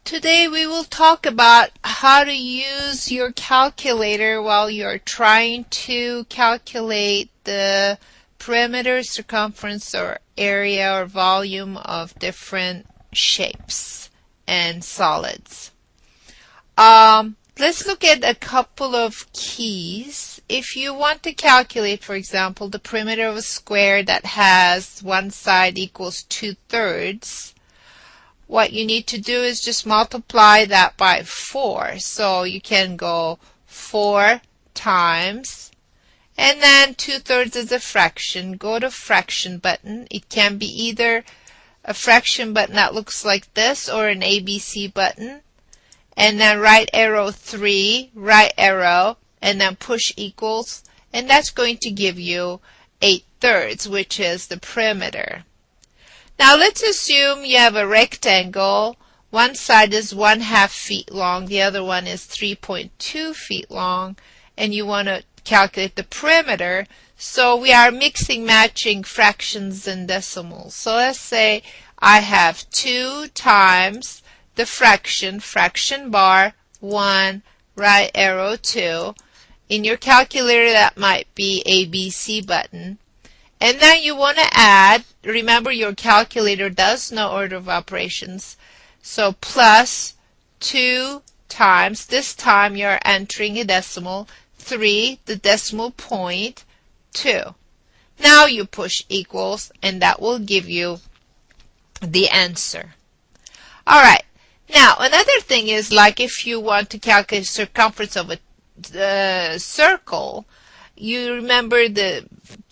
Today we will talk about how to use your calculator while you're trying to calculate the perimeter, circumference, or area or volume of different shapes and solids. Let's look at a couple of keys. If you want to calculate, for example, the perimeter of a square that has one side equals 2/3, what you need to do is just multiply that by 4. So you can go 4 times, and then 2/3 is a fraction. Go to fraction button. It can be either a fraction button that looks like this or an ABC button. And then right arrow 3, right arrow, and then push equals. And that's going to give you 8/3, which is the perimeter. Now let's assume you have a rectangle. One side is 1/2 feet long, the other one is 3.2 feet long, and you want to calculate the perimeter. So we are mixing, matching fractions and decimals. So let's say I have 2 times the fraction bar, 1, right arrow 2. In your calculator that might be ABC button. And then you want to add, remember your calculator does know order of operations, so plus 2 times, this time you're entering a decimal, 3, the decimal point, 2. Now you push equals, and that will give you the answer. All right, now another thing is, like if you want to calculate circumference of a circle, you remember the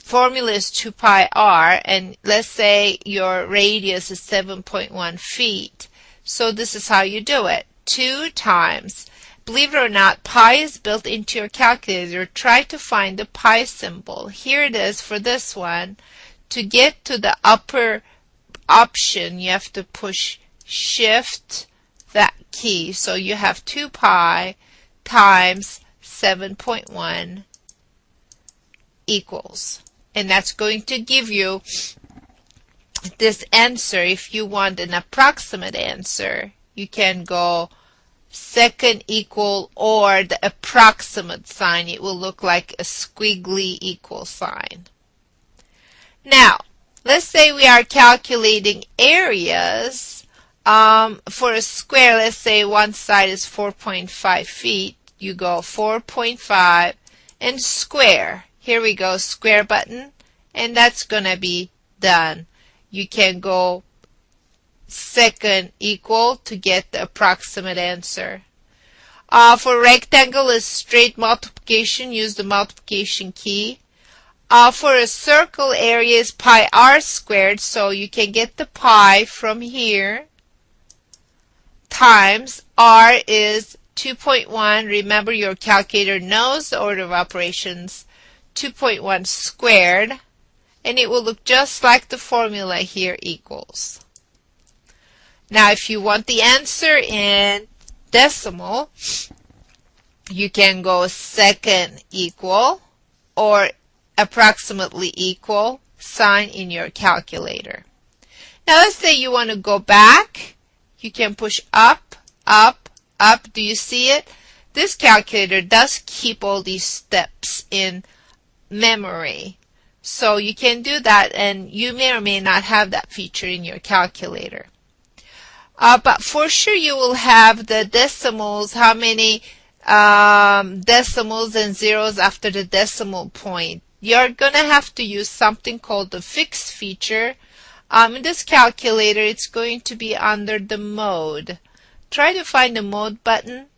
formula is 2 pi r, and let's say your radius is 7.1 feet. So this is how you do it. 2 times. Believe it or not, pi is built into your calculator. Try to find the pi symbol. Here it is for this one. To get to the upper option, you have to push shift that key. So you have 2 pi times 7.1 equals. And that's going to give you this answer. If you want an approximate answer, you can go second equal or the approximate sign. It will look like a squiggly equal sign. Now, let's say we are calculating areas for a square. Let's say one side is 4.5 feet. You go 4.5 and square. Here we go, square button, and that's going to be done. You can go second equal to get the approximate answer. For rectangle is straight multiplication, use the multiplication key. For a circle, area is pi r squared, so you can get the pi from here, times r is 2.1. Remember your calculator knows the order of operations. 2.1 squared, and it will look just like the formula here, equals. Now if you want the answer in decimal, you can go second equal or approximately equal sign in your calculator. Now let's say you want to go back. You can push up, up, up. Do you see it? This calculator does keep all these steps in memory. So you can do that, and you may or may not have that feature in your calculator. But for sure you will have the decimals, how many decimals and zeros after the decimal point. You're going to have to use something called the fix feature. In this calculator, it's going to be under the mode. Try to find the mode button.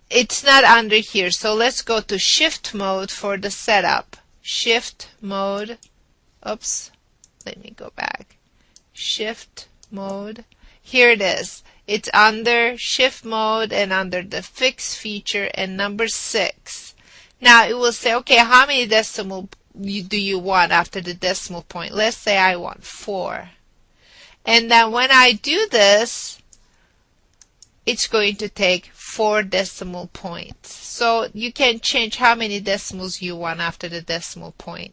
It's not under here, so let's go to shift mode for the setup. Shift mode. Oops, let me go back. Shift mode. Here it is. It's under shift mode and under the fix feature and number 6. Now it will say, okay, how many decimal do you want after the decimal point? Let's say I want 4. And then when I do this, it's going to take 4 decimal points. So you can change how many decimals you want after the decimal point.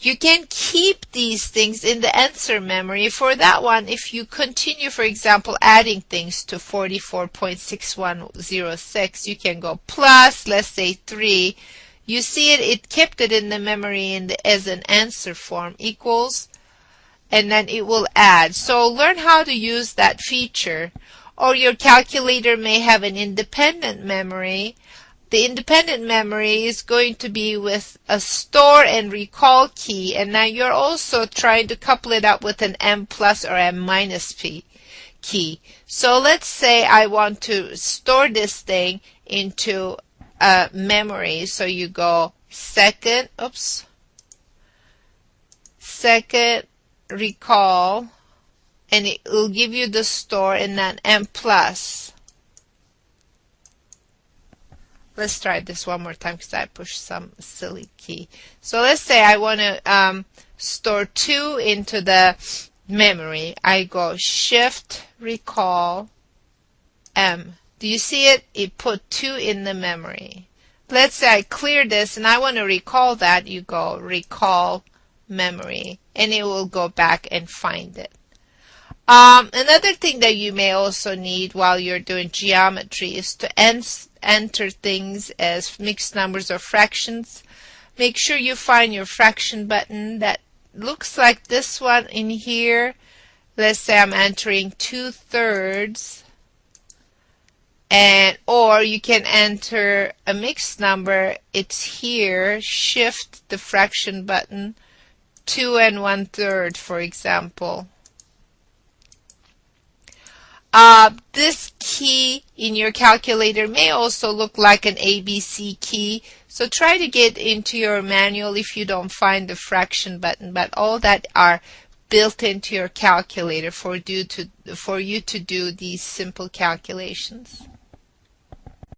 You can keep these things in the answer memory. For that one, if you continue, for example, adding things to 44.6106, you can go plus, let's say 3. You see it kept it in the memory as an answer form, equals, and then it will add. So learn how to use that feature. Or your calculator may have an independent memory. The independent memory is going to be with a store and recall key, and now you're also trying to couple it up with an M plus or M minus key. So let's say I want to store this thing into memory. So you go second recall, and it will give you the store and then M plus. Let's try this one more time because I pushed some silly key. So let's say I want to store 2 into the memory. I go shift recall M. Do you see it? It put 2 in the memory. Let's say I clear this and I want to recall that. You go recall memory and it will go back and find it. Another thing that you may also need while you're doing geometry is to enter things as mixed numbers or fractions. Make sure you find your fraction button that looks like this one in here. Let's say I'm entering 2/3, or you can enter a mixed number. It's here. Shift the fraction button, 2 1/3, for example. This key in your calculator may also look like an ABC key, so try to get into your manual if you don't find the fraction button, but all that are built into your calculator for you to do these simple calculations.